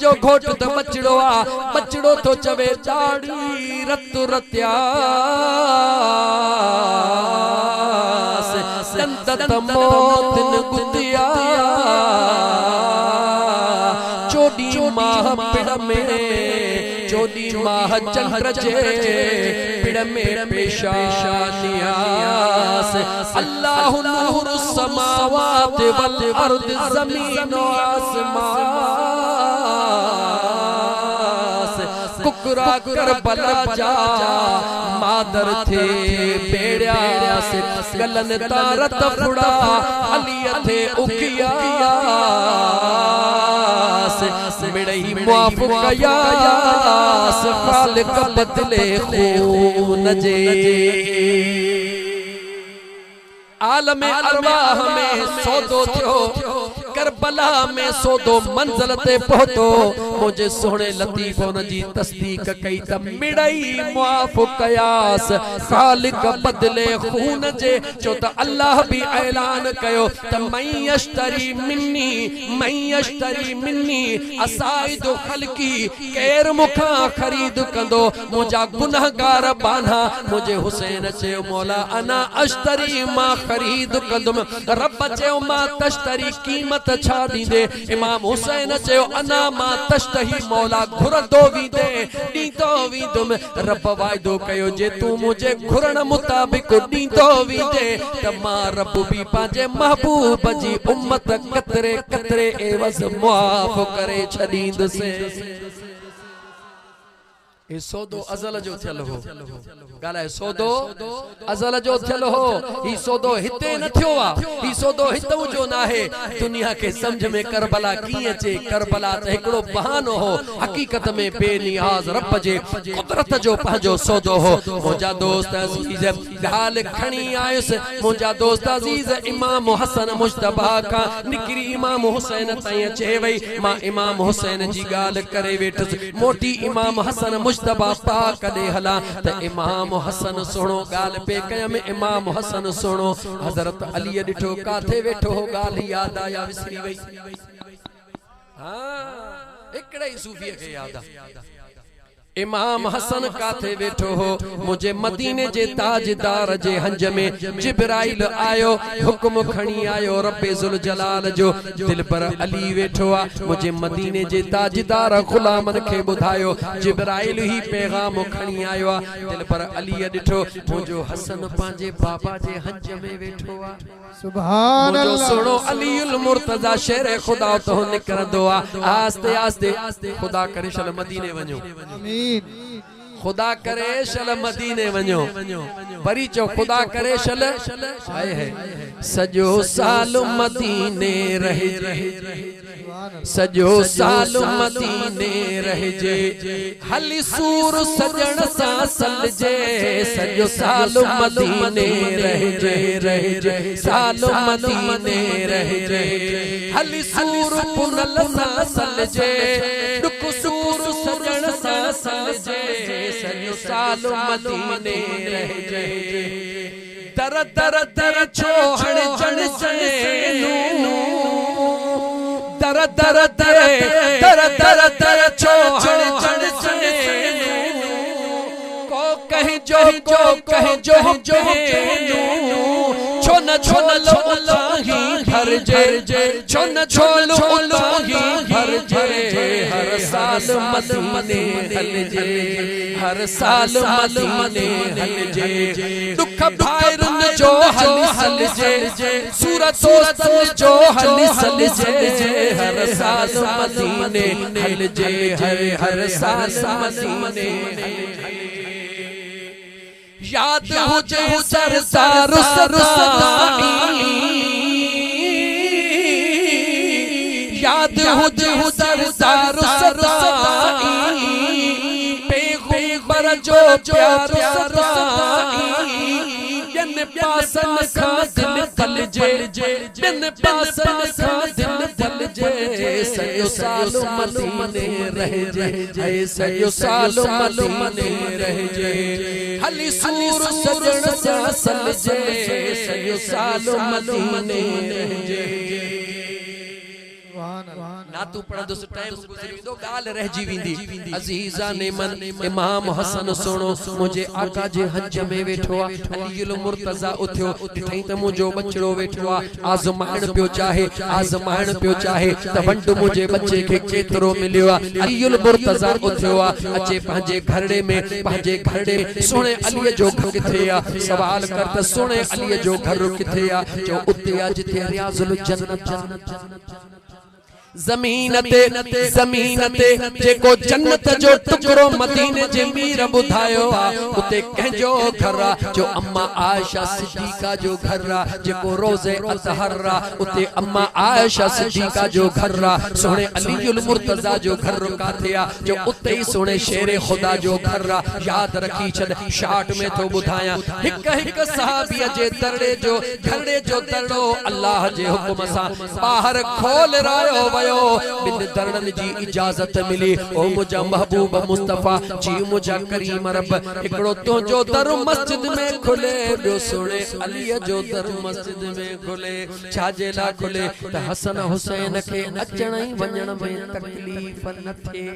जो घोट त बचड़ो आ, बचड़ो तो चवे चाड़ी रत रत्यास दंत मौत न गुदिया चोडी माह पिड़ में चोडी माह चंद्र जे पिड़ में पेशानियास अल्लाहु नूरु समावात वल अर्द ज़मीन व आसमान कुकरा करबला जा मादर थे बेड़िया से गलन तारत फुड़ा अली थे उकिया मिड़ई मुआफ़ कयास खालिक बदले खून जे आलमे अरवाह में सौदो थियो करबला में सौदो मंजिल ते पहुतो मुझे सोने लतीफ उन जी तस्दीक कई त मिड़ई मुआफ़ कयास खालिक बदले खून जे चो त अल्लाह भी ऐलान कयो त मैं यश्तरी मिन्नी असाइद खलकी केर मुखा खरीद कंदो मुझा गुनहगार बाना मुझे हुसैन चयो मौला अना अश्तरी मा खरीद कंदुम रब चयो मा तश्तरी कीमत छा दींदे इमाम हुसैन चयो अना मा तश्तही मौला घुरदो वीदे दींदो वीदुम रब वायदो कयो जे तू मुझे घुरण मुताबिक दींदो वीदे त मां रब भी पांजे महबूब जी उम्मत कतरे कतरे एवज मुआफ़ करे छदींदसे ए सौदो अज़ल जो थियल हो गालाए सौदो अज़ल जो थियल हो ही सौदो हिते न थियो आ ही सौदो हितऊ जो ना है दुनिया के समझ में करबला की अचे करबला त एकड़ो बहानो हो हकीकत में बेनियाज रब जे कुदरत जो पंहिंजो सौदो हो मुंहिंजा दोस्त अजीज गाल खणी आयुस मुंहिंजा दोस्त अजीज इमाम हसन मुश्तबा का निकरी इमाम हुसैन ताईं अचे वई मां इमाम हुसैन जी गाल करे वेठस मोटी इमाम हसन मुश्तबा पा कदे हला त इमाम हसन सुनो गाल पे कयम इमाम हसन सुनो हजरत अली डिठो काथे वेठो हो गाल याद आया विसरी वई हां एकड़े ही सूफी के याद आ इमाम हसन काथे वेठो हो मुझे मदीने जे ताजदार जे हंज में जिब्राइल आयो हुक्म खणी आयो रब्बे जुल जलाल जो दिल पर अली वेठो आ मुझे मदीने जे ताजदार गुलामन के बुधायो जिब्राइल ही पैगाम खणी आयो आ दिल पर अली डिठो मुझो हसन पांजे बाबा जे हंज में वेठो आ सुभान अल्लाह सुनो अलीउल मुर्तजा शेर खुदा तो निकरंदो आ आस्ते आस्ते खुदा करे शल मदीने वञो आमीन खुदा करे शल मदीने वञो वरी चो खुदा करे शल हाय है सजो साल मदीने रहे सजो साल मदीने रहे हली सूर सजन सा सलजे सजो साल मदीने रहे साल मदीने रहे हली सूर पुनल सा सलजे दुख सूर सजन सा सलजे सजो साल मदीने रहे दर दर दर छोड़ जन सैनू दर दर दर दर दर दर छोड़ जन सैनू को कहीं जो कहीं जो छोन छोन लो लाही हर जे छोन छोन लो लाही हर जे हर साल मदीने हल जे हर साल मदीने हल जे दुख भाइरन जो हल जे सूरत जो हल जे हर साल मदीने हल जे हर साल मदीने याद हुजे सरदार सदाई याद हुजे सरदार सदाई पैगंबर जो प्यार सदाई जन पासन खा दिल तल जे जन पासन खा दिल तल जे सयो साल मदीने रह जे सयो साल मदीने रह जे हली सूर सजन सा सलजे सयो साल मदीने रह जे नातू पढ़ंदुसि टाइम गुज़री वेंदो ॻाल्हि रहिजी वेंदी अज़ीज़ा ने मन इमाम हसन सोनो मुझे आका जे हज में वेठो आ अलीउल मुर्तज़ा उथियो ॾिठई त मुंहिंजो बचड़ो वेठो आ आज़माइण पियो चाहे त वंड मुझे बच्चे खे केतिरो मिलियो आ अलीउल मुर्तज़ा उथियो आ अचे पंहिंजे घरड़े में सोने अलीअ जो घर किथे आ सवाल कर त सोने अलीअ जो घर किथे आ जो उते आ जिथे रियाज़ुल जन्नत ज़मीन ते जेको जन्नत जो टुकड़ो मदीने जे मीर बुधायो आ उते कंहिंजो घर आ जो अम्मा आयशा सिद्दीका जो घर आ जेको रोज़े अतहर आ उते अम्मा आयशा सिद्दीका जो घर आ सोने अलीउल मुर्तज़ा जो घर काथे आ जो उते ही सोने शेर खुदा जो घर आ याद रखी छद शार्ट में तो बुधाया हिक सहाबीअ जे घरड़े जो दरड़ो अल्लाह जे हुक्म सां बाहर खोल रायो बिन दरड़न जी इजाजत मिली ओ मुझा महबूब मुस्तफा जी मुझा करीम रब एकड़ो तो जो दर मस्जिद में खुले बियो सोने अली जो दर मस्जिद में खुले छाजे ला खुले त हसन हुसैन के अचण ई वञण में तकलीफ न थे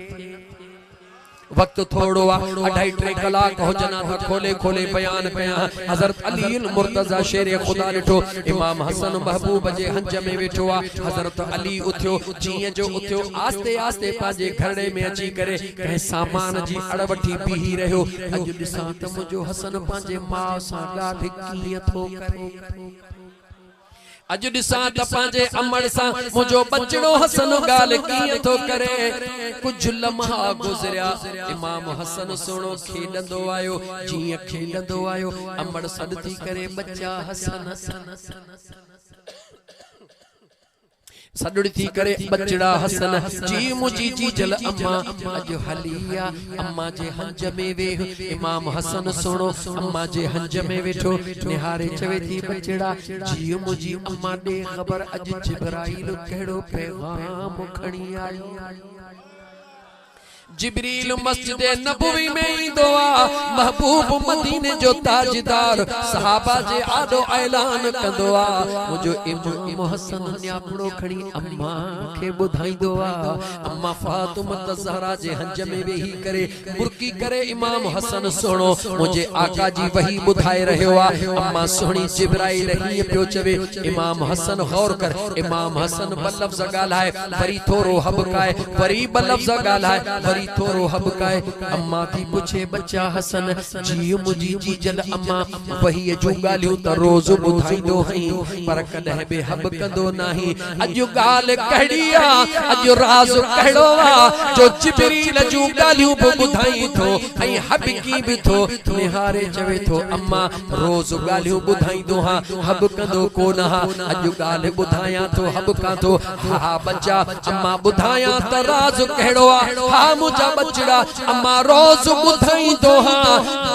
वक्त थोड़ो आ 2.5 कलाक हो जना था खोले बयान कया हजरत अलीउल मुर्तज़ा शेर खुदा ॾिठो इमाम हसन महबूब जे हंज में वेठो आ हजरत अली उथियो जीअं जो उथियो आस्ते आस्ते पंहिंजे घरड़े में अची करे कंहिं सामान जी अड़ वठी बीही रहियो अॼु ॾिसां त मुंहिंजो हसन पंहिंजे माउ सां ॻाल्हि कीअं थो करे अॼु ॾिसां त पंहिंजे अमड़ सां मुंहिंजो बचड़ो हसन ॻाल्हि कीअं थो करे कुझु लम्हा गुज़रिया इमाम हसन सोनो खेॾंदो आयो जीअं खेॾंदो आयो अमड़ सॾ थी करे बच्चा हसन सडुड़ी थी करे बचड़ा हसन जी मुझी जी जल अम्मा अज हलिया अम्मा जे हंज में वे इमाम हसन सोनो अम्मा जे हंज में वेठो निहारे चवे थी बचड़ा जी मुझी अम्मा दे खबर अज जिब्राइल केड़ो पैगाम खणी आई जिब्रील मस्जिद नबवी में इंदो आ महबूब मदीने जो ताजदार सहाबा जे आदो ऐलान कंदो आ मुजो इमाम हसन न्यापड़ो खणी अम्मा के बुधाइंदो आ अम्मा फातिमा ज़हरा जे हंज में वेही करे बुरकी करे इमाम हसन सोनो मुझे आका जी वही बुधाए रहियो आ अम्मा सोहणी जिब्राइल ही पियो चवे इमाम हसन गौर कर इमाम हसन बलफ्ज़ ॻाल्हाए वरी थोरो हबकाए वरी बलफ्ज़ ॻाल्हाए वरी थोरो हबकाए अम्मा थी पुछे बच्चा हसन जी मुझी जी जल अम्मा वही जो गालियो त रोज बुधाइंदो हई पर कदे बे हबकंदो नाही अजो गाल कहिड़िया अजो राज कहिड़ो आ जो जिब्रील जो गालियो बुधाई थो ऐं हबकी भी थो निहारे चवे थो अम्मा रोज गालियो बुधाइंदो हा हबकंदो कोन हा अजो गाल बुधाया थो हबका थो हा बच्चा अम्मा बुधाया त राज कहिड़ो आ हा मुझा बचड़ा अम्मा रोज बुधाइंदो हा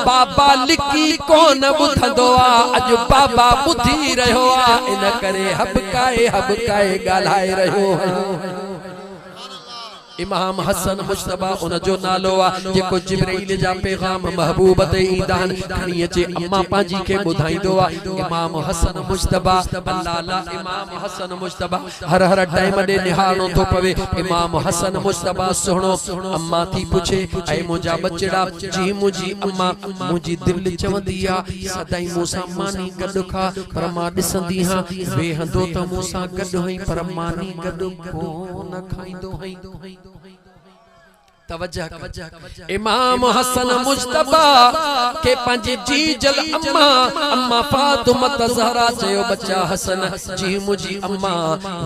बाबा लिकी कोन बुधंदो आ अज बाबा बुधी रहियो आ इन करे हबकाए ॻाल्हाए रहियो इमाम हसन मुश्तबा उन जो नालो आ जेको जिब्राइल जा पैगाम महबूब ते ईंदान खणी अचे अम्मा पाजी के बुधाइंदो आ इमाम हसन मुश्तबा अल्लाह ला इमाम हसन मुश्तबा हर टाइम दे निहारणो तो पवे इमाम हसन मुश्तबा सोहणो अम्मा थी पुछे ऐ मुजा बचड़ा जी मुजी अम्मा मुजी दिल चवंदी आ सदाई मूंसा मानी गॾु खा पर मां ॾिसंदी हां वेहंदो त मूंसा गॾु हई पर मानी गॾु कोन खाइंदो हई तवज्जा इमाम हसन मुश्तबा के पंजे जी जल अम्मा अम्मा फातिमा ज़हरा चयो बच्चा हसन जी मुजी अम्मा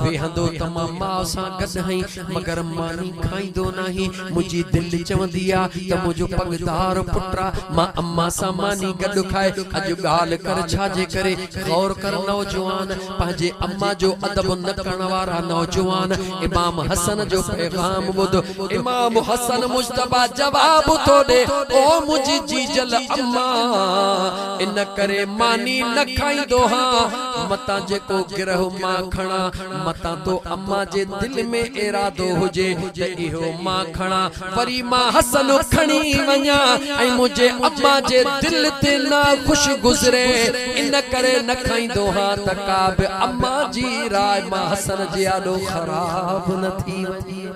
वेहंदो तमाम मां सा गद हई मगर मानी खाइंदो नाही मुजी दिल चवंदी आ त मुजो पगदार पुत्रा मां अम्मा सा मानी गद खाए अज गाल कर छाजे करे गौर कर नौजवान पंजे अम्मा जो अदब न करण वारा नौजवान इमाम हसन जो पैगाम बुध इमाम हसन मुश्तबा जवाब तो दे ओ मुझी जी जल अम्मा इन करे मानी न खाइंदो हां मता जेको गिरह मां खणा मता तो अम्मा जे दिल में इरादो हुजे त इहो मां खणा वरी मां हसन खणी वञा ऐं मुझे अम्मा जे दिल ते ना खुश गुजरे इन करे न खाईंदो हां त का बि अम्मा जी राय मां हसन जे आॾो ख़राब न थी वञे।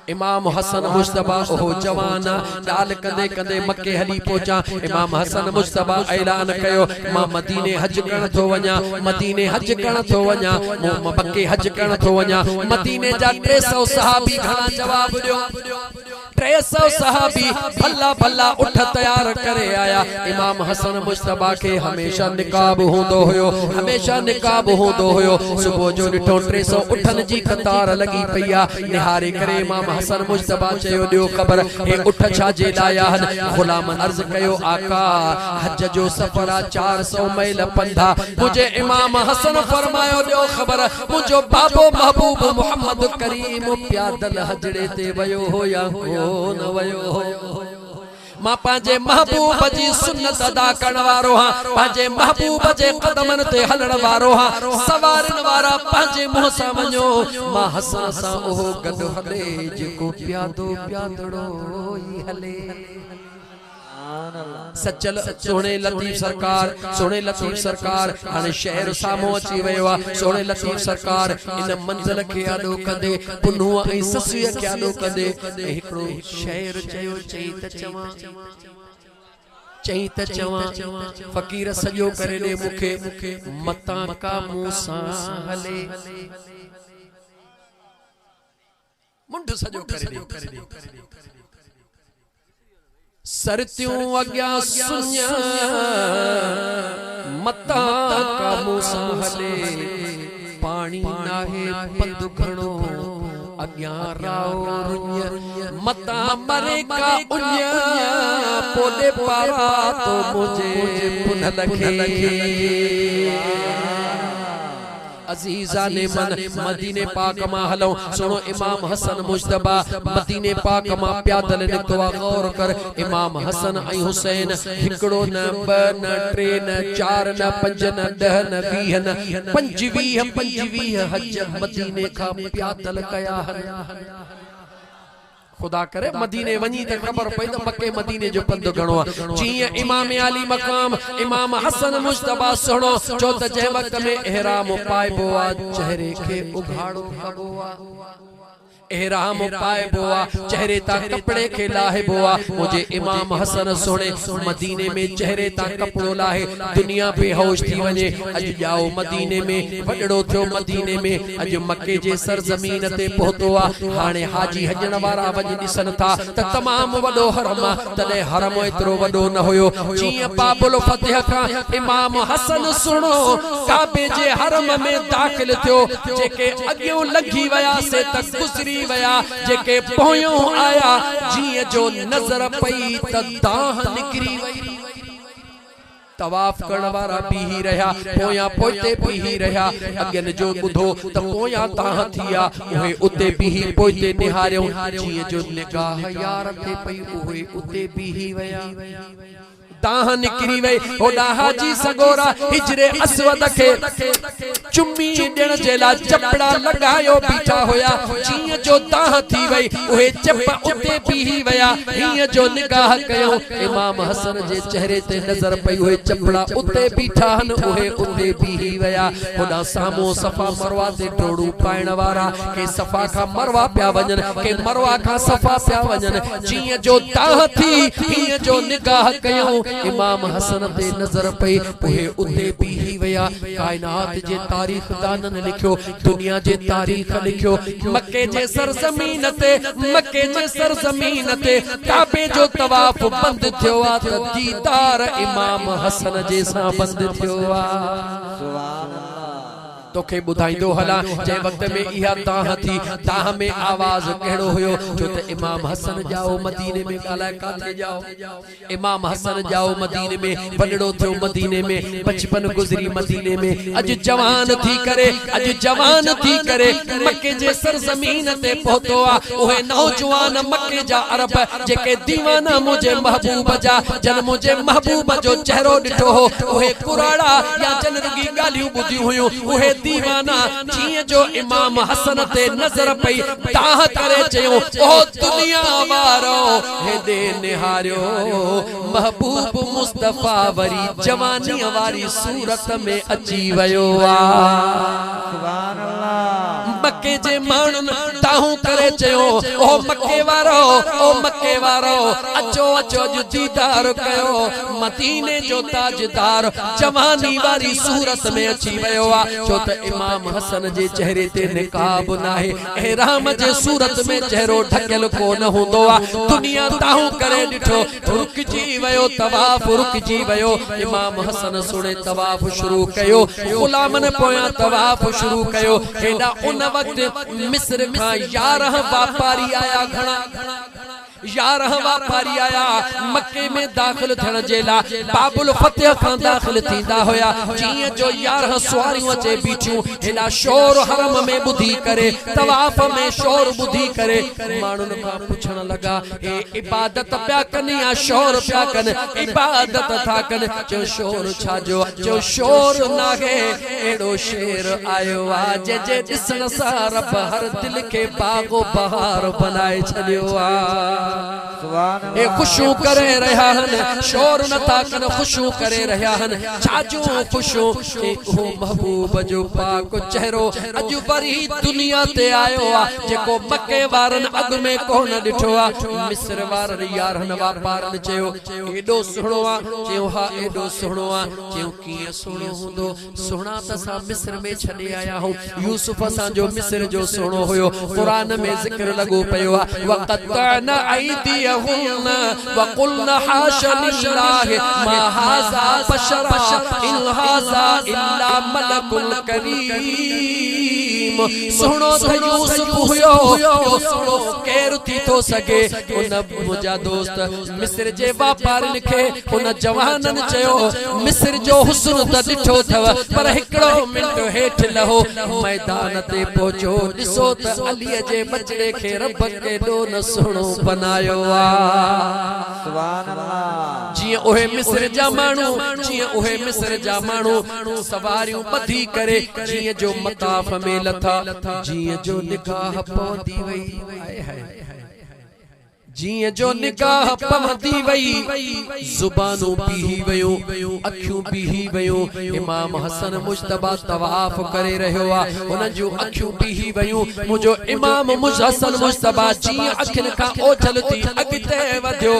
इमाम हसन मुश्तबा ओहो जवान ॾाल कंदे कंदे मक्के हली पहुचा। इमाम हसन मुश्तबा ऐलान कयो मां मदीने हज करण थो वञा मदीने हज करण थो वञा मूं मक्के हज करण थो वञा। मदीने जा 300 सहाबी घणा जवाब ॾियो 300 सहाबी भला भला उठ तैयार करे आया। इमाम हसन मुश्तबा के हमेशा निकाब होंदो हुयो हमेशा निकाब होंदो हुयो। सुबह जो ॾिठो 300 उठन जी कतार लगी पईया निहारे करे इमाम हसन मुश्तबा चयो ॾियो ख़बर हे उठ छा जे लाया आहिनि। गुलाम अर्ज़ कयो आका हज जो सफ़र 400 मील पंधा। मुझे इमाम हसन फरमायो ॾियो ख़बर मुझो बाबो महबूब मोहम्मद करीम प्यादल हजड़े ते वयो हो या कोन वयो हो। मां पांजे महबूब जी सुन्नत अदा करण वारो हां पांजे महबूब जे कदमन ते हलण वारो हां। सवारन वारा पांजे मुंह सां वञो मां हसन सां ओहो गॾु हले जेको प्यादो प्यादड़ो ई हले। सचल सोने लतीफ सरकार हाने शहर सामो अची वयो आ। सोने लतीफ सरकार इन मंजिल के आॾो कंदे पुन्नुआ ऐं ससुय के आॾो कंदे हिकड़ो शहर चयो चई त चवां फकीर सजो करे दे मुखे मता का मूसा हले मुंड सजो करे दे सरत्यूं अग्या सुन्या मता का मूसा हले पानी नाहे पंध घणो अग्या राओ रुन्या मता मरे का उन्या पोले पारा तो मुझे पुन लखे। अजीजा ने मन मदीने पाक मां हलो सुनो इमाम हसन मुश्तबा मदीने पाक मां प्यादल निकतो गौर कर। इमाम हसन ऐं हुसैन हिकड़ो न ब न 3 न 4 न 5 न 10 न 20 न 25 हज मदीने का प्यादल कया हन। खुदा करे मदीने वनी त खबर पई त मक्के मदीने जो पंध घणो आहे। जीअं इमाम अली मकाम इमाम हसन मुश्तबा सुणो छो त जंहिं वक़्त में इहराम पाइबो आहे चेहरे खे उघाड़ो कबो आहे एहराम पाइबो आ चेहरे ता कपड़े के लाहिबो आ। मुझे इमाम हसन सुने मदीने में चेहरे ता कपड़ो लाहे दुनिया बेहोश थी वने। अज जाओ मदीने में वडड़ो थियो मदीने में अज मक्के जे सरजमीन ते पहुतो आ। हाने हाजी हजण वारा वञी ॾिसन था त तमाम वडो हरम तने हरम एतरो वडो न हुयो। जीअं बाबुल फतह का इमाम हसन सुनो काबे जे हरम में दाखिल थियो जेके अगियो लगी वया से तक गुजरी वया जेके पोयों आया जीअं जो नजर पई त दाह निकरी वई। तवाफ करण वारा बीही रहा पोया पोते बीही रहा अगन जो बुधो त पोया ताह थिया ओहे उते बीही पोते निहारियो जीअं जो निगाह यार ते पई ओहे उते बीही वया ताह निकरी वई। होडा हाजी सगोरा हिजरे अस्वद के चुम्मी ॾियण जे लाइ चपड़ा लगायो बीठा होया जीअं जो ताह थी वई ओहे चप उते बीही वया हीअं जो निगाह कयो इमाम हसन जे चेहरे ते नजर पई ओहे चपड़ा उते बीठा हन ओहे उते बीही वया। होडा सामो सफा मरवा ते डोड़ू पाइण वारा के सफा का मरवा पिया वञन के मरवा का सफा पिया वञन जीअं जो ताह थी हीअं जो निगाह कयो इमाम हसन ते नजर पई ओहे उते बीही वया। कायनात जे तारीख दानन लिखियो दुनिया जे तारीख लिखियो मक्के जे सरजमीन ते काबे जो तवाफ बंद थियो आ त दीदार इमाम हसन जे सां बंद थियो आ। सुभान अल्लाह। तोखे बुधाइंदो हला जे वक्त में इहा ताह थी ताह में आवाज केड़ो हुयो जो त इमाम हसन जाओ मदीने में गाला काथे जाओ इमाम हसन जाओ मदीने में वडड़ो थियो मदीने में बचपन गुजरी मदीने में अज जवान थी करे मक्के जे सरजमीन ते पहुतो आ ओहे नौजवान मक्के जा अरब जेके दीवाना मुझे महबूब जा जन मुझे महबूब जो चेहरो डिठो हो ओहे कुराड़ा या जन रुगी गालियूं बुधी हुयूं ओहे दीवाना जिए जो इमाम हसन ते नजर पई ताह करे चयो ओ दुनिया वारो हे दे निहारियो महबूब मुस्तफा वरी जवानी वारी सूरत में अची वयो आ सुभान अल्लाह मक्के जे माणन ताहू करे चयो ओ मक्के वारो अचो अचो जो दीदार कयो मदीने जो ताजदार जवानी वारी सूरत में अची वयो आ छो त इमाम हसन जे चेहरे ते निकाब नाहे एहराम जे सूरत में चेहरो ढकियल कोन हुंदो आ दुनिया ताहू करे डिठो रुकजी वयो तवाफ रुकजी वयो इमाम हसन सुणे तवाफ शुरू कयो गुलामन पोया तवाफ शुरू कयो हेडा उन वक्त मिस्र का 11 व्यापारी आया घणा 11 व्यापारी आया मक्के में दाखिल थियण जे ला बाबुल फतेह खां दाखिल थींदा होया जिए जो 11 सवारियों अचे बीठियूं हेला शोर हरम में बुधी करे तवाफ में शोर बुधी करे मानुन का पुछण लगा ए इबादत प्या कन या शोर प्या कन इबादत था कन जो शोर छा जो शोर नागे एड़ो शेर आयो आ जे दिसण सा रब हर दिल के बागो बहार बनाए छडियो आ ए खुशू करे रहा हन शोर न ताकन खुशू करे रहा हन छाजू खुशू के ओ महबूब जो पाक चेहरो अज वरी दुनिया ते आयो आ जेको मक्के वारन अग में कोन डिठो आ मिस्र वारन 11 व्यापारन चयो एडो सुणो आ चयो हा एडो सुणो आ चयो कीए सुणो हुंदो सुणा त सा मिस्र में छडे आया हूं यूसुफ सा जो मिस्र जो सुणो होयो कुरान में जिक्र लगो पयो आ वक़तना أيديهن وقلنا حاشا لله ما هذا بشرا إن هذا إلا ملك كريم सुनो त यूसुफ हुयो सुनो केर थी तो सके उन मुजा दोस्त मिस्र जे व्यापारी लिखे उन जवानन चयो मिस्र जो हुस्न त डिठो थव पर हिकड़ो मिंट हेठ लहो मैदान ते पहुचो दिसो त अली जे बचड़े खे रब के दो न सुनो बनायो आ सुभान अल्लाह जिए ओहे मिस्र जा मानू सवारियों बधी करे जिए जो मताफ में लथा जिए जो निगाह पौंदी वई हाय हाय जिए जो निगाह पवंदी वई जुबानों बीही वयो अखियों बीही वयो इमाम हसन मुज्तबा तवाफ करे रहो आ उन जो अखियों बीही वयो मुजो इमाम हसन मुज्तबा जिए अखिन का ओझल थी अगते वध्यो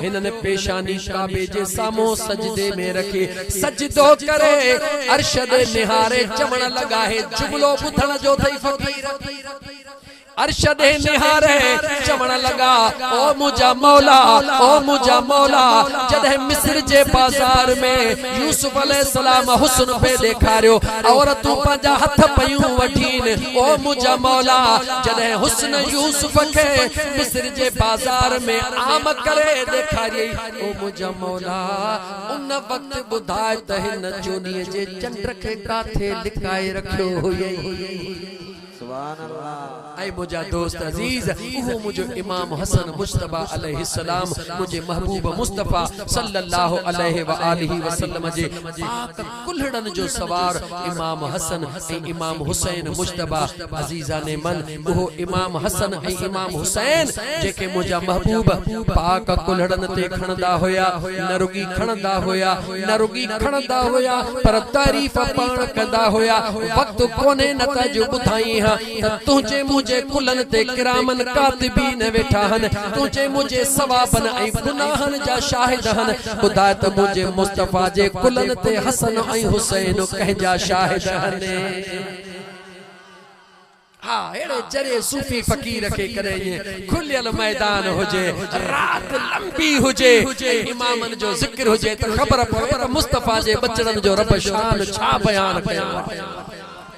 इनने पेशानी काबे जे सामो सजदे में रखे सजदो करे अर्श दे निहारे चमण लगा है जुमलो बुधण जो थई फकीर अरशद निहारे चमण लगा ओ मुजा मौला जदे मिस्र जे बाजार में यूसुफ अलैहिस्सलाम हुस्न पे देखारियो और तू पंजा हथ पयूं वठीन ओ मुजा मौला जदे हुस्न यूसुफ के मिस्र जे बाजार में आम करे देखारी ओ मुजा मौला उन वक्त बुधाए त हिन चोनी जे चंद्र के काथे लिकाए रखियो हुई सुभान अल्लाह ऐ मुजा दोस्त अजीज वो मुझे इमाम हसन मुज्तबा अलैहिस्सलाम मुझे महबूब मुस्तफा सल्लल्लाहु अलैहि व आलिहि वसल्लम जे पाक कुल्हड़न जो सवार इमाम हसन ए इमाम हुसैन मुज्तबा अजीजा ने मन वो इमाम हसन ए इमाम हुसैन जेके मुजा महबूब पाक कुल्हड़न ते खणदा होया नरुगी खणदा होया पर तारीफ पाण कंदा होया वक्त कोने नता जो बुधाई तुझे मुझे कुलन ते किरामन कातिबीन वेठा हन तुझे मुझे सवाबन ऐ गुनाहन जा शाहिद हन खुदा त मुझे मुस्तफा जे कुलन ते हसन ऐ हुसैन कह जा शाहिद हन हाँ एड़े जरे सूफी फकीर के करे ये खुलियल मैदान होजे रात लंबी होजे इमामन जो जिक्र होजे तो खबर पवे मुस्तफा जे बचड़न जो रब शान छा बयान कयो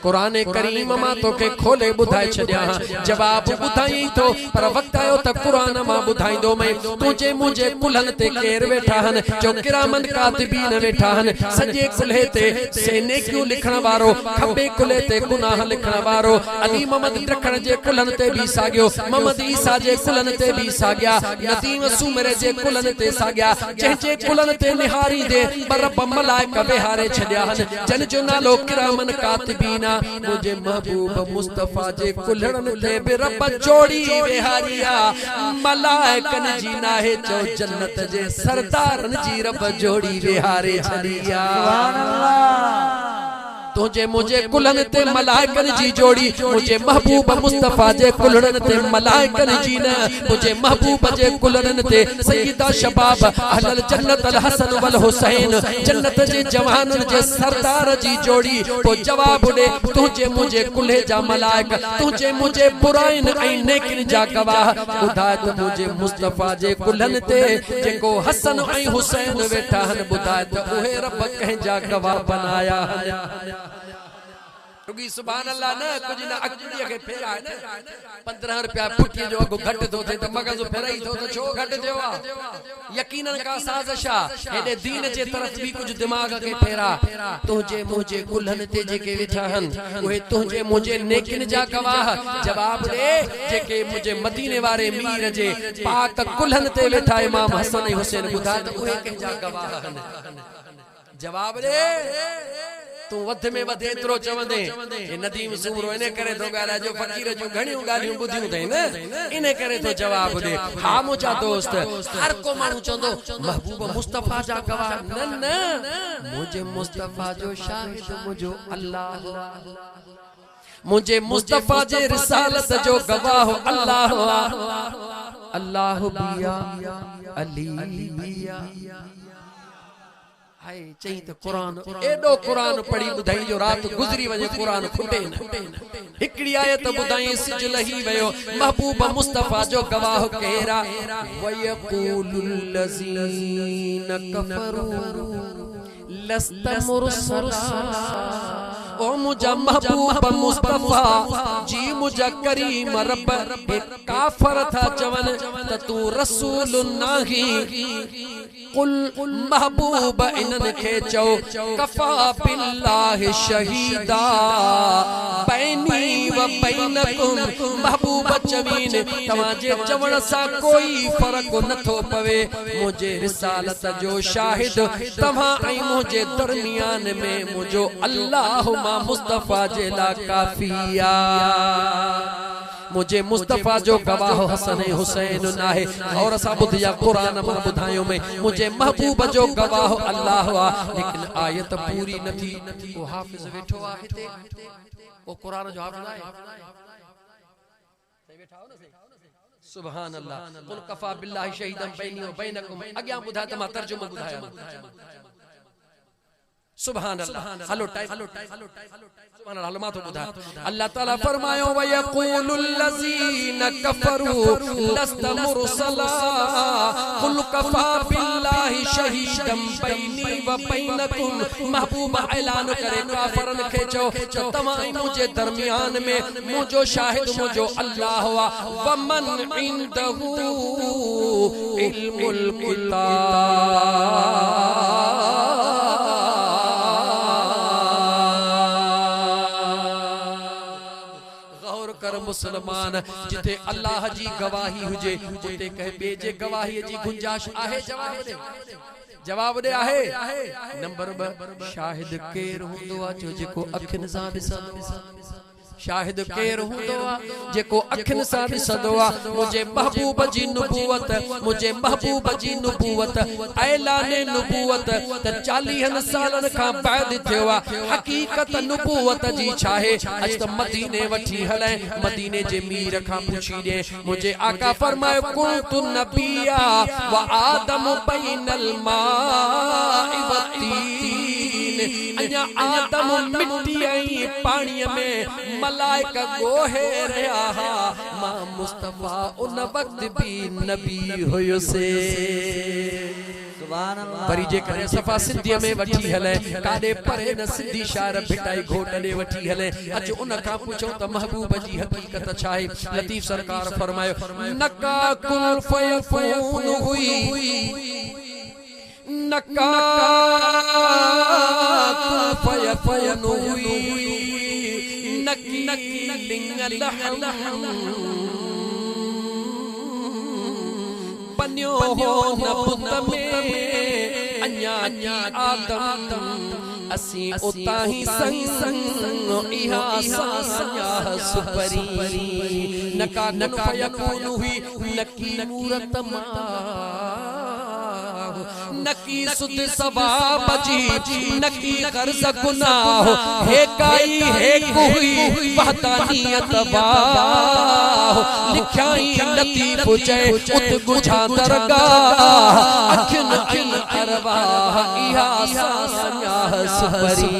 कुरान करीम मां तोखे खोले बुधाए छड्या जवाब बुधाई तो पर वक्त आयो त कुरान मां बुधाईंदो मैं तुझे मुझे कुल्हन ते केर वेठा हन जो किरामन कातिबीन वेठा हन सजे कुल्हे ते सेने क्यों लिखण वारो खबे कुल्हे ते गुनाह लिखण वारो अली मोहम्मद रखण जे कुल्हन ते भी सागियो मोहम्मद ईसा जे कुल्हन ते भी सागिया नदीम सुमरे जे कुल्हन ते सागिया जे कुल्हन ते निहारी दे पर रब मलाइका बेहारे छड्या हन जन जो नालो किरामन कातिबीन मुझे महबूब मुस्तफा जे कुल्हन ते बि रब जोड़ी बेहारिया मलाइकन जी नाहे चो जन्नत जे सरदारन जी रब जोड़ी बेहारे छड़िया सुभान अल्लाह तुझे मुझे कुल्हन ते मलाइकन जी जोड़ी मुझे महबूब मुस्तफा जे कुल्हन ते मलाइकन जी न मुझे महबूब जे कुल्हन ते सय्यदा शबाब अहल जन्नत अल हसन वल हुसैन जन्नत जे जवानन जे सरदार जी जोड़ी तो जवाब दे तुझे मुझे कुल्हे जा मलाइक तुझे मुझे बुराइन ऐ नेकिन जा गवाह बुधा तो मुझे मुस्तफा जे कुल्हन ते जेको हसन ऐ हुसैन वेठा हन बुधा तो ओहे रब कह जा गवाह बनाया रुगी सुभान अल्लाह न कुछ ना अकड़ी के फेरा है न 15 रुपया पुटी जो अगो घट तो थे त मगज फेराई तो छो घट देवा यकीनन का साजिशा एडे दीन जे तरफ भी कुछ दिमाग के फेरा तुझे मुझे कुल्हन ते जेके वेठा हन ओए तुझे मुझे नेकिन जा गवाह जवाब दे जेके मुझे मदीने वाले मीर जे पाक कुल्हन ते वेठा इमाम हसन हुसैन बुधा तो ओए के जा गवाह हन जवाब दे तू वध में वध एतरो चवंदे ए नदीम सूरो इने करे तो गाला जो फकीर जो घणियों गालियों बुधियूं थई न इने करे तो जवाब दे हा मुजा दोस्त हर को मानू चंदो महबूब मुस्तफा जा गवाह न न मुझे मुस्तफा जो शाहिद मुझो अल्लाह मुझे मुस्तफा जे रिसालत जो गवाह अल्लाह अल्लाह बिया अली बिया हाय चई तो कुरान एडो कुरान पढ़ी बुधाई जो रात गुजरी वने कुरान खुटे न हिकड़ी आयत बुधाई सिज लही वयो महबूब मुस्तफा जो गवाह केरा वयक़ूलुल लज़ीन कफरू लस्त मुरसला ओ मुझा महबूब मुस्तफा जी मुझा करीम रब काफर था चवन त तू रसूल नाही कुल महबूब इनन के चो कफा बिल्लाहि शहीदा बैनी व बैनकुम महबूब चवीन तवाजे चवण सा कोई फर्क न थो पवे मुझे रिसालत जो शाहिद तवा ऐ मुझे दरमियान में मुझो अल्लाह मा मुस्तफा जेला काफिया मुझे मुस्तफा जो गवाह हसन हुसैन नाहे और असा बुधिया कुरान में बुधायो में मुझे महबूब जो गवाह अल्लाह वा लेकिन आयत पूरी नथी वो हाफिज बैठो आ हिते वो कुरान जो हाफिज आए सही बैठा हो ना सही सुभान अल्लाह कुल कफा बिल्लाहि शहीदन बैनी व बैनकुम अग्या बुधा तमा तर्जुमा बुधाया सुभान अल्लाह हेलो टाइम सुभान अल्लाह मा तो बुधा अल्लाह ताला फरमायो व यक़ूलुल लज़ीन कफरू लस्त मुरसला कुल कफा बिल्लाहि शहीदन बैनी व बैनकुम महबूब ऐलान करे काफरन के चो तमाई मुझे दरमियान में मुझो शाहिद मुझो अल्लाह वा व मन इंदहू इल्मुल किताब मुसलमान जिथे अल्लाह जी गवाही हुजे उते कह बेजे गवाही जी गुंजाइश आहे जवाब दे आहे नंबर 2 शाहिद केर हुंदो आ जो जेको अखिन सां ॾिसंदो शाहिद केर हुंदो आ जेको अखिन सां ॾिसंदो आ मुझे महबूब जी नबूवत मुझे महबूब जी नबूवत ऐलान नबूवत त 40 सालन खां बाद थियो आ हकीकत नबूवत जी छाहे अज त मदीने वठी हले मदीने जे मीर खां पुछी दे मुझे आका फरमायो कुंतु नबिया व आदम बैनल माइ व तीन अया आदम मिट्टी आई पानी में मलाइका गोहे रहा मां मुस्तफा उन वक्त भी नबी हुयो से वरी जे करे सफ़ा सिंधीअ में वठी हले काॾे परे न सिंधी शायर भिटाई घोट ॾे वठी हले अच उन खां पुछो त महबूब जी हक़ीक़त छा आहे। लतीफ़ सरकार फरमायो नका कुल फयकून हुई नका कुल फयकून हुई नकी लिंगल बन्यो हो न पुत में अन्या आदम असी उता ही संग इहा साया सुपरी नका फयकून हुई नकी मूरत मा नकी सुद सवाब जी नकी कर्ज गुनाह हे काई हे कोई वहदानियत वाह लिखाई लतीफ चए उत गुझा दरगाह अखन अखन अरवाह इहा साया सुपरी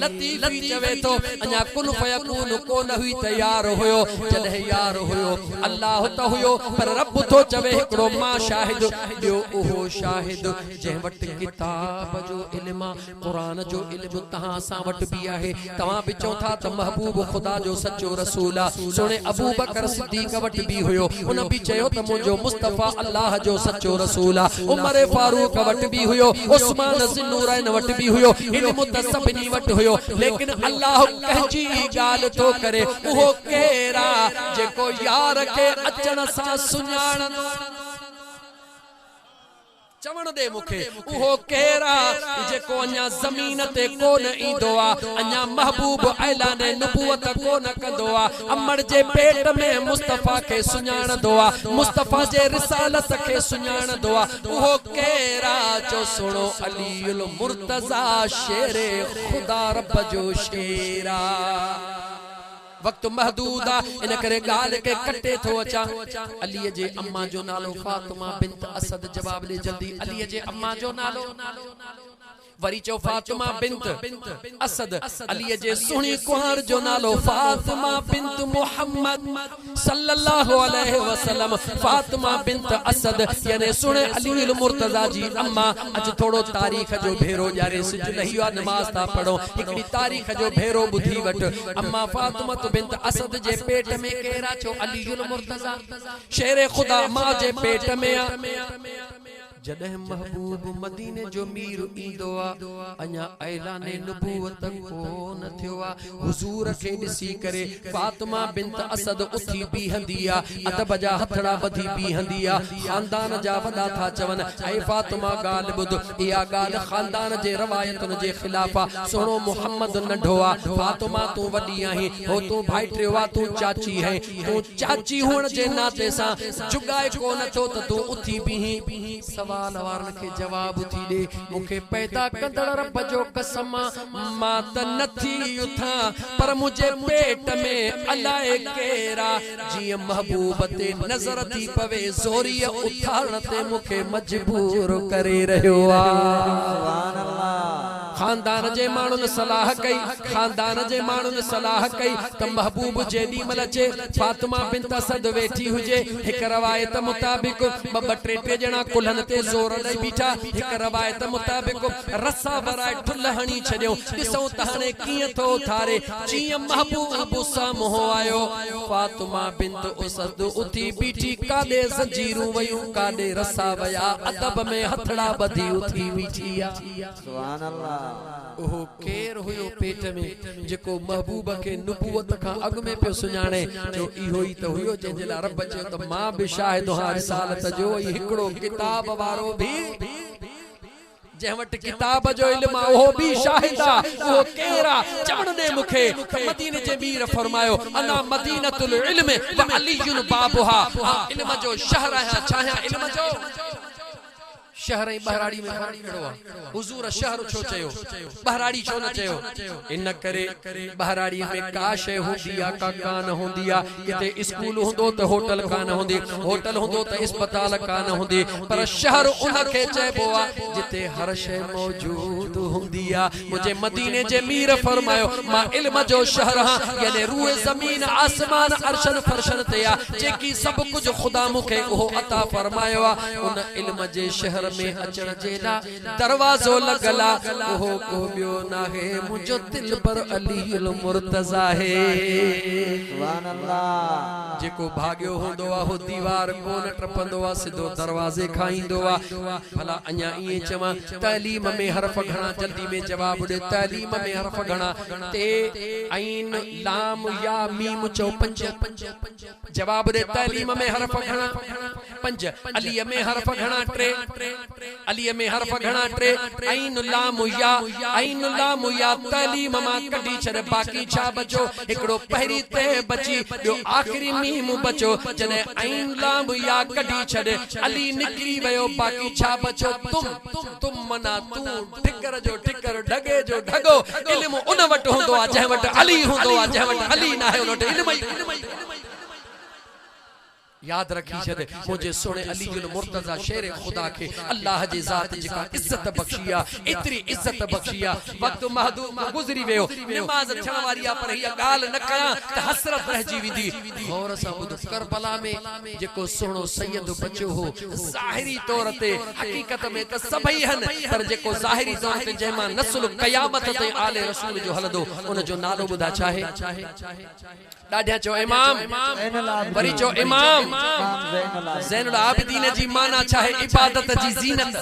लतीफ चवे तो अन्या कुन फयकून कोन हुई तैयार होयो जदे यार होयो अल्लाह त होयो पर रब तो चवे हिकड़ो मां शाहिद ॿियो उहो शाहिद जंहिं वटि किताब जो इल्म कुरान जो इल्म तहां सां वटि भी आहे तव्हां भी चओ था त महबूब खुदा जो सच्चो रसूल आ सोने अबू बकर सिद्दीक़ वटि भी हुयो उन भी चयो त मुंहिंजो मुस्तफा अल्लाह जो सच्चो रसूल आ उमर फारूक वटि भी हुयो उस्मान ज़ुन्नूरैन वटि भी हुयो इल्म त सभिनी वटि हुयो लेकिन अल्लाह कहजी गाल तो करे उहो केरा जेको यार के अचण सां सुञाण चवण दे मुखे उहो केरा जेको अन्या जमीन ते कोन ईंदो आ अन्या महबूब ऐलान नबूवत कोन कंदो आ अमर जे पेट में मुस्तफा के सुञाणदो आ मुस्तफा जे रिसालत के सुञाणदो आ उहो केरा जो सुनो अलीउल मुर्तजा शेरे खुदा रब जो शेरा वक्त महदूद आ इन करे गाल के कटे थो अचा अली जे अम्मा जो नालो फातिमा बिन्त असद जवाब ले जल्दी अली जे अम्मा जो नालो वरी चो फातिमा बिन्त असद अली जे सुणी कुंवर जो नालो फातिमा बिन्त मुहम्मद सल्लल्लाहु अलैहि वसल्लम फातिमा बिन्त असद यानी सुणे अलीउल मुर्तजा जी अम्मा अज थोड़ो तारीख जो भेरो जारे सिज लहिया नमाज ता पढ़ो एकड़ी तारीख जो भेरो बुधी वट अम्मा फातिमा बिन्त असद जे पेट में केरा चो अलीउल मुर्तजा शेर खुदा मां जे पेट में आ जदे महबूब मदीने जो मीर ईंदो आ अन्या ऐलान नबूवत कोन थियो आ हुजूर खे ॾिसी करे फातिमा बिन्त असद उथी बीहंदी आ अदब जा हथड़ा बधी बीहंदी आ खानदान जा वॾा था चवन ऐ फातिमा गाल ॿुध इहा गाल खानदान जे रवायतुन जे खिलाफ आ सोनो मुहम्मद नंढो आ फातिमा तू वॾी आहीं हो तू भाइटियो आ तू चाची है तू चाची हुअण जे नाते सां जुगाए कोन थो त तू उथी बीही सवाल वारन के जवाब थी दे मुखे पैदा कंदड़ रब जो कसम मां त नथी उथा पर मुझे पेट में अलाए केरा जी महबूब ते नजर थी पवे जोरी उथारण ते मुखे मजबूर करे रहियो आ सुभान अल्लाह खानदान जे मानुन सलाह कई खानदान जे मानुन सलाह कई त महबूब जेडी मल चे फातिमा बिन्त असद वेठी हुजे एक रवायत मुताबिक ब टे जना कुल्हन ते जोर ॾई बीठा एक रवायत मुताबिक रसा वराए ठुल हणी छड्यो ॾिसो त हाणे कीअं थो थारे जीअं महबूब साम्हूं आयो फातिमा बिन्त असद उथी बीठी काॾे ज़ंजीरूं वयूं काॾे रसा वया अदब में हथड़ा बधी उथी बीठी आ सुभान अल्लाह ओहो केर हुयो पेट में जेको महबूब के नबूवत का अग में पे सुञाणे जो इहो ही त हुयो जंहिंजे लाइ रब चयो त मां भी शाहिद हां रिसालत जो हिकड़ो किताब वारो भी जंहिं वटि किताब जो इल्म आ उहो भी शाहिद आ उहो केरा चवण दे मुखे मदीने जे मीर फरमायो अना मदीनतुल इल्म व अलीयुन बाबुहा इल्म जो शहर है छाया इल्म जो शहर ऐं बहराड़ी में फर्क कहिड़ो आहे? हुज़ूर शहर छो चयो, बहराड़ी छो न चयो? इन करे बहराड़ी में का शइ हूंदी आहे का कान हूंदी आहे। किथे स्कूल हूंदो त होटल कान हूंदी, होटल हूंदो त अस्पताल कान हूंदी, पर शहर उनखे चइबो आहे जिते हर शइ मौजूद हूंदी आहे। मुझे मदीने जे मीर फरमायो मां इल्म जो शहर हां, यानी रूए ज़मीन आसमान अर्शन फर्शन ते आहे, जेकी सब कुछ खुदा मुखे उहो अता फरमायो आहे। उन इल्म जे शहर में अचण जे लाइ दरवाज़ो लगल आहे, उहो को ॿियो नाहे मुंहिंजो दिल पर अली अल मुर्तज़ा है। सुभान अल्लाह। जेको भाग्यो हूंदो आहे हो दीवार कोन टपंदो आहे, सिधो दरवाज़े खां ईंदो आहे। भला अञा ईअं चवां तालीम में हरफ घणा, जल्दी में जवाब ॾे। तालीम में हरफ घणा? ते ऐन लाम या मीम चओ 5। जवाब ॾे। तालीम में हरफ घणा? 5। अलीअ में हरफ घणा? 3। अलीअ में हरफ घणा? 3। ऐन लाम या, ऐन लाम या तालीम मां कढी छॾ, बाक़ी छा बचो? हिकिड़ो पहिरीं ते बची, ॿियो आख़िरी मीम बचो। जॾहिं ऐन लाम या कढी छॾ, अली निकिरी वियो, बाक़ी छा बचो? तुम मना तू, ठिकर जो ठिकर, ढगे जो ढगो। इल्म उन वटि हूंदो आहे जंहिं वटि अली हूंदो आहे, जंहिं वटि अली न आहे उन वटि इल्म ई। याद रखी छद मुझे सोने अली जुल मुर्तजा शेर खुदा के अल्लाह जी जात जिका इज्जत बख्शिया, इतरी इज्जत बख्शिया। वक्त महदूद गुजरी वियो, नमाज थियण वारी आ, पर हिय गाल न कया त हसरत रहजी विंदी। गौर सां ॿुध, करबला में जेको सोनो सैयद बचो हो, ज़ाहिरी तौर ते हकीकत में त सभई हन, पर जेको ज़ाहिरी तौर ते जंहिंमां नस्ल क़यामत ते आले रसूल जो हलंदो, उन जो नालो ॿुधा छा आहे? ॾाढा चओ इमाम, वरी चओ इमाम ज़ैनुल आबिदीन जी माना छा है? इबादत जी ज़ीनत।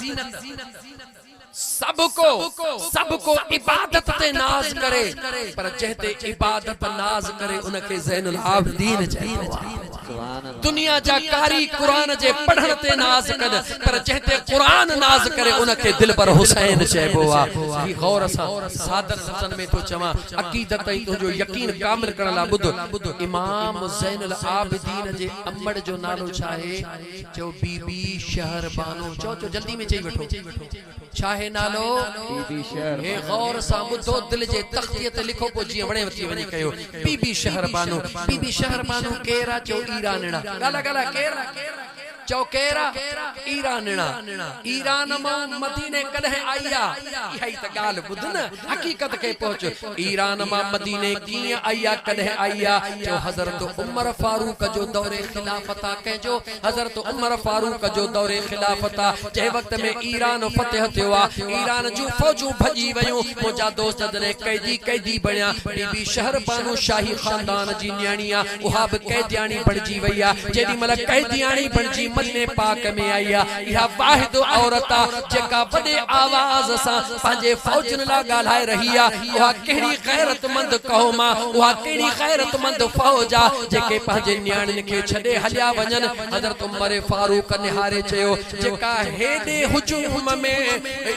सबको इबादत ते नाज करे, पर जहते इबादत नाज करे उनके ज़ैनुल आबिदीन चइबो आहे। दुनिया जा कारी कुरान जे पढ़ण ते नाज कन, पर जहते कुरान नाज करे उनके दिल पर हुसैन चइबो आहे। ही गौर सां सादर सतन में तो चवां, अकीदत ऐं तुंहिंजो यकीन कामिल करण लाइ ॿुध। इमाम ज़ैनुल आबिदीन जे अम्मड़ जो नालो छा आहे? चओ बीबी शहरबानो। चओ जल्दी में चई वठो, छा है नालो? बीबी शहर। हे गौर सां ॿुधो, दिल जे तख्तीअ ते लिखो, पोइ जीअं वणे वठी वञी कयो। बीबी शहरबानो। बीबी शहरबानो केरा? चओ ईरानड़ा। गाला गाला केरा? चओ केरा? ईरानड़ा। ईरान मां मदीने कॾहिं आई आहे? इहा ई त ॻाल्हि ॿुध न, हकीकत खे पहुच। ईरान मां मदीने कीअं आई आहे, कॾहिं आई आहे? चओ हज़रत उमर फारूक जो दौरे खिलाफत आहे। कंहिंजो? हज़रत उमर फारूक जो दौरे खिलाफत आहे, जंहिं वक़्त में ईरान फतेह थियो आहे। ईरान जूं फौजूं भॼी वयूं। मुंहिंजा दोस्त जॾहिं कैदी बणिया, बीबी शहरबानो शाही ख़ानदान जी न्याणी आहे, उहा बि कैदियाणी बणिजी वई आहे। जेॾी महिल कैदियाणी बणिजी मदीने पाक में आई आहे, इहा वाहिद औरत आहे जेका वॾे आवाज़ सां पंहिंजे फौजन लाइ ॻाल्हाए रही आहे। उहा कहिड़ी गैरतमंद क़ौम आहे, उहा कहिड़ी गैरतमंद फौज आहे जेके पंहिंजे न्याणियुनि खे छॾे हलिया वञनि। हज़रत उमर फारूक निहारे चयो, जेका हेॾे हुजूम में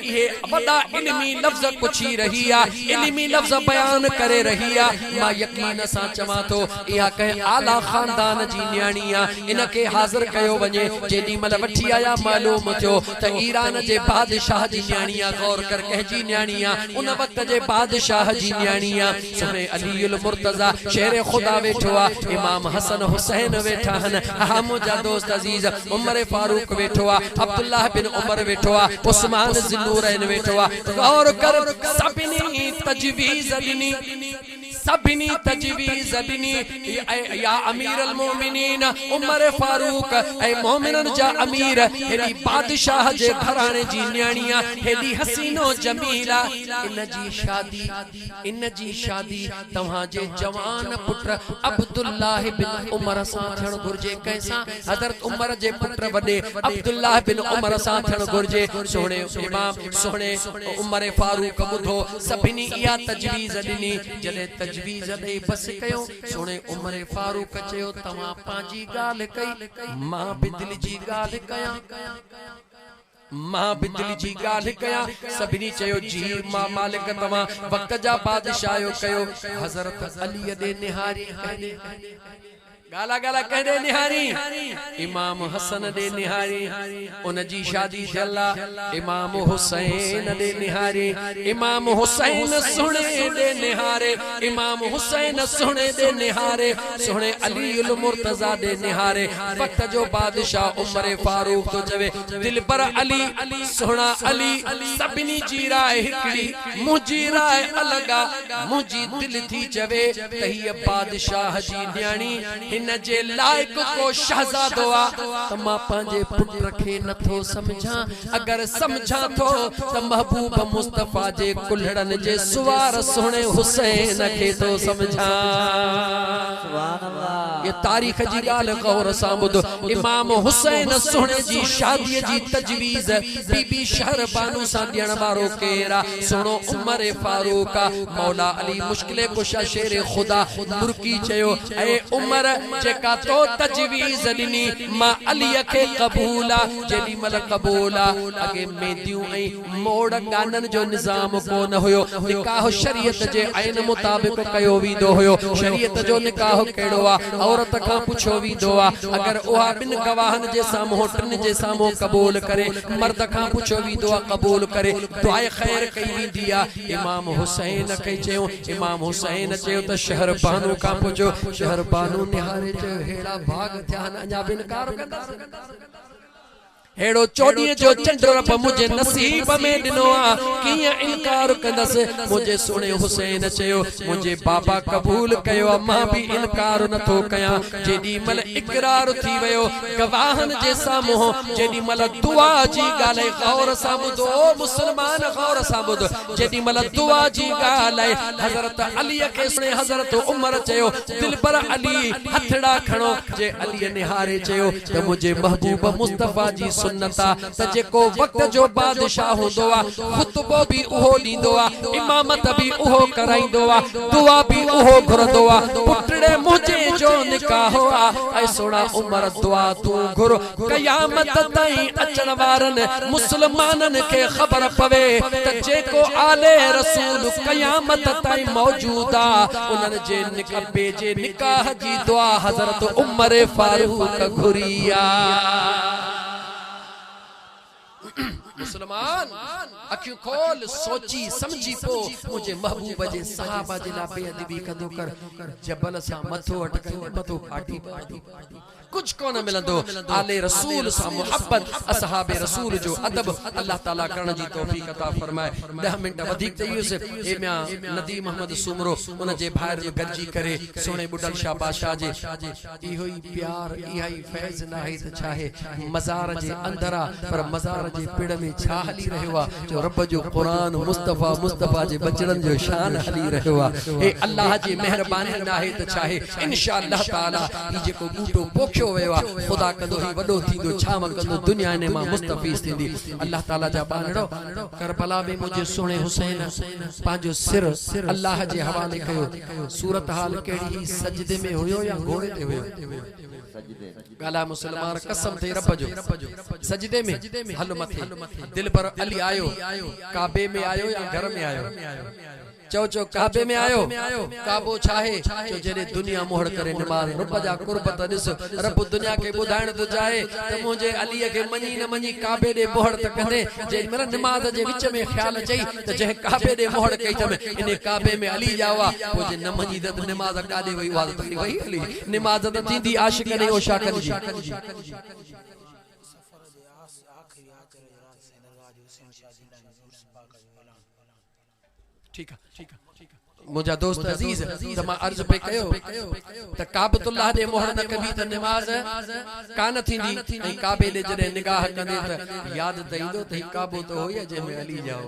इहे वॾा इल्मी लफ़्ज़ पुछी रही आहे, इल्मी लफ़्ज़ बयान करे रही आहे, मां यकीन सां चवां थो इहा कंहिं आला ख़ानदान जी न्याणी आहे। इनखे हाज़िर कयो वञे। जेॾी महिल वठी आया मालूम थियो त ईरान जे बादशाह जी न्याणी आहे। गौर कर, कंहिंजी न्याणी आहे? उन वक़्त जे बादशाह जी न्याणी आहे। सोने अली उल मुर्तज़ा शेर खुदा वेठो आहे, इमाम हसन हुसैन वेठा आहिनि, हा मुंहिंजा दोस्त अज़ीज़, उमर फारूक वेठो आहे, अब्दुल्लाह बिन उमर वेठो आहे, उस्मान ज़ुन्नूरैन वेठो आहे। गौर कर, सभिनी तजवीज़ ॾिनी, सभिनी तजवीज़ ॾिनी। या अमीर अल मोमिनीन उमर फारूक ऐं मोमिनन जा अमीर, हेॾी बादशाह जे घराणे जी न्याणी आहे, हेॾी हसीनो जमीला। इन जी शादी तव्हांजे जवान पुट अब्दुल्लाह बिन उमर सां थियण घुर्जे। कंहिंसां? हज़रत उमर जे पुट वॾे अब्दुल्लाह बिन उमर सां थियण घुर्जे। सोणे इमाम सोणे उमर फारूक ॿुधो, सभिनी इहा तजवीज़ ॾिनी। जॾहिं तजवीज़ ॾेई बस कयो, सोणे उमर फारूक चयो, तव्हां पंहिंजी ॻाल्हि कई, मां बि दिलि जी ॻाल्हि कयां, मां बि दिलि जी ॻाल्हि कयां। सभिनी चयो, जी मां मालिक तव्हां वक़्त जा बादशाह कयो। हज़रत अली ॾे निहारी, गाला गाला कहदे निहारी, इमाम हसन दे निहारी उन जी शादी थियला इमाम हुसैन दे निहारी इमाम हुसैन सुने दे निहारे इमाम हुसैन सुने दे निहारे सुने अली उल मुर्तजा दे निहारे वक्त जो बादशाह उमर फारूक तो चवे दिल पर अली सोना अली सभिनी जी राय हिकड़ी मुजी राय अलगा मुजी दिल थी चवे तही बादशाह जी न्याणी इन जे लायक को शहजादो आ तमा पांजे पुत्र के नथो समझा अगर समझा तो त महबूब मुस्तफा जे कुल्हड़न जे सुवार सोने हुसैन के तो समझा सुभान अल्लाह ये तारीख जी गाल गौर सां ॿुध इमाम हुसैन सोने जी शादी जी तजवीज़ बीबी शहरबानू सां ॾियण वारो केरा सुनो उमर फारूक मौला अली मुश्किल कुशा शेर खुदा मुर्की चयो ए उमर जेका तो तजवीज़ ॾिनी मां अली के कबूला जेडी मल कबूला अगे मेदियूं ऐं मोड़ गानन जो निजाम को न हुयो निकाह शरीयत जे आइन मुताबिक कयो वींदो हुयो शरीयत जो निकाह केड़ो आ औरत का पुछो वींदो आ अगर ओहा बिन गवाहन जे सामो टिन जे सामो कबूल करे मर्द का पुछो वींदो आ कबूल करे दुआए खैर कई वींदी आ इमाम हुसैन के चयो इमाम हुसैन चयो त शहर बानू का पुछो शहर बानू निहारे चयो हेड़ा भाग ध्यान अञा बिनकार कंदा हेड़ो चोॾीअ जो चंड रब मुझे नसीब में दिनो आ किया इनकार कंदस मुझे सुने हुसैन चयो मुझे बाबा कबूल कयो मां भी इनकार न थो कया जेडी मल इकरार थी वयो गवाहन जे सामो जेडी मल दुआ जी गाले गौर सां ॿुधो मुसलमान गौर सां ॿुध जेडी मल दुआ जी गाले हजरत अली के सुने हजरत उमर चयो दिल पर अली हथड़ा खणो जे अली निहारे चयो त मुझे महबूब मुस्तफा जी सुन्नता त जेको वक्त जो बादशाह होंदो आ खुतबो भी उहो दींदो आ इमामत भी उहो कराइंदो आ दुआ भी उहो घुरंदो आ पुटड़े मुझे जो निकाह आ ऐ सोना उमर दुआ तू घुर क़यामत ताईं अचण वारन मुसलमानन के खबर पवे त जेको आले रसूल क़यामत ताईं मौजूद आ उनन जे निकबे जे निकाह जी दुआ हजरत उमर फारूक घुरिया मुसलमान अखियों खोल सोची समझी पो मुझे महबूब जे सहाबा जे ला बेअदबी कंदो कर जबल सा मथो अटकई मथो फाटी कुछ कोन मिलंदो आले रसूल सा मोहब्बत असहाबे रसूल जो अदब अल्लाह ताला करण जी तौफीक अता फरमाए 10 मिनट वधिक तयुस ए म्या नदी मोहम्मद सुमरो उन जे भायर गरजी करे सोने बुडल शाह बादशाह जे इहो ही प्यार इहा ही फैज नाहे त चाहे मजार जे अंदरा पर मजार जे पिड़ में छा हली रहयो आ जो रब जो कुरान मुस्तफा जे बचड़न जो शान हली रहयो आ ए अल्लाह जी मेहरबानी नाहे त चाहे इंशाअल्लाह ताला ई जेको बूटो पोखियो वयो आ खुदा कंदो ही वडो थींदो छाम कंदो दुनिया ने मां मुस्तफीज थींदी अल्लाह ताला जा बानड़ो करबला में मुझे सुने हुसैन पांजो सिर अल्लाह जे हवाले कयो सूरत हाल केड़ी सजदे में हुयो या घोड़े ते हुयो गाला मुसलमान कसम थे रब जो सजदे में हल मथे दिल पर अली आयो काबे में आयो या घर में आयो चो काबे में आयो काबो चाहे जो जेने दुनिया मोहर करे नमाज रब जा कुर्बत दिस रब दुनिया के बुधाण तो जाए त मुझे अली के मनी न मनी काबे दे मोहर त कने जे मेरा नमाज जे विच में ख्याल चई त जे काबे दे मोहर कई तमे इने काबे में अली जावा वो जे न मनी त नमाज कादे वई वाद त वई अली नमाज त थींदी आशिक ने ओ शाकन जी ठीक है मुझा दोस्त अजीज तमा अर्ज पे कयो त काबतुल्लाह दे मोहर न कभी त नमाज कान थींदी ऐ काबे दे जडे निगाह कंदे त याद दईंदो त काबो तो होया जे में अली जाओ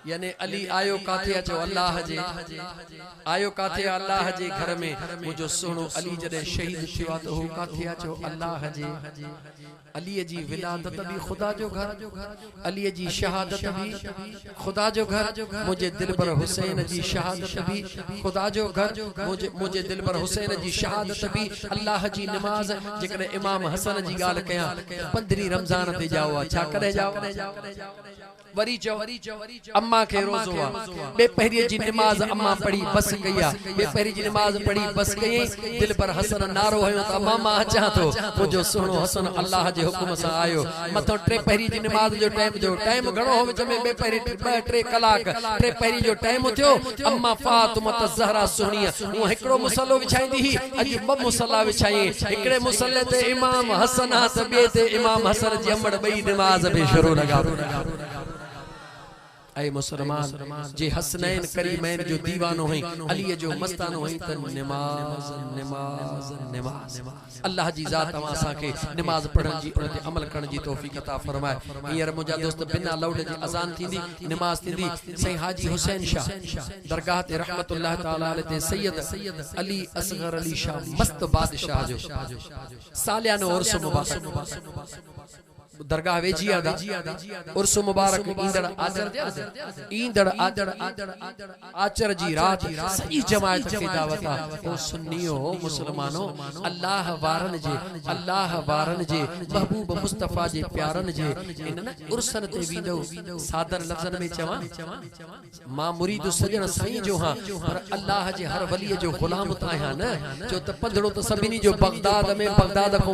यानी अली आयो काथे अचो अल्लाह जे आयो काथे अल्लाह जे घर में मुझो सोनो अली जडे शहीद थिया तो हो काथे अचो अल्लाह जे अली जी विलादत भी खुदा जो घर अली जी शहादत भी खुदा जो घर मुझे दिल पर हुसैन जी शहादत भी खुदा जो घर मुझे दिल पर हुसैन जी शहादत भी अल्लाह जी नमाज जेकरे इमाम हसन जी गाल कया 15 रमजान ते जाओ छा करे जाओ वरी चो अम्मा के रोज़ो आ बे पहिरी जी नमाज अम्मा पढ़ी बस गया बे पहिरी जी नमाज पढ़ी बस गई दिल पर हसन नारो हयो त मामा अचा तो मुजो सुनो हसन अल्लाह जे हुकुम सा आयो मतो टे पहिरी जी नमाज जो टाइम घणो हो विच में बे पहिरी 2-3 कलाक टे पहिरी जो टाइम थियो अम्मा फातिमा ज़हरा सुहणिया वो हिकड़ो मुसलो विछाईंदी ही अज ब मुसला विछाई हिकड़े मुसले ते इमाम हसन आ त बे ते इमाम हसन जी अमड़ बई नमाज भी शुरू लगा ऐ मुसलमान जे हसनैन करीमैन जो दीवानो है अली जो मस्तानो है त नमाज नमाज नमाज अल्लाह जी जात अवा सा के नमाज पढ़न जी उन ते अमल करण जी तौफीक अता फरमाए हियर मुजा दोस्त बिना लौड जी अजान थींदी नमाज थींदी सही हाजी हुसैन शाह दरगाह ते रहमतुल्लाह तआला अलैहि ते सैयद अली असगर अली शाह मस्त बादशाह जो सालियानो उर्स मुबारक दरगाह वेजिया दा उर्स मुबारक ईंदड़ आचर जी रात सही जमात की दावत ओ सुन्नियो मुसलमानो अल्लाह वारन जे महबूब मुस्तफा जे प्यारन जे इन न उर्सन ते वींदो सादर लफ्जन में चवा मां मुरीद सजन साईं जो हां पर अल्लाह जे हर वली जो गुलाम ताया न जो त पंधड़ो त सभिनी जो बगदाद में बगदाद को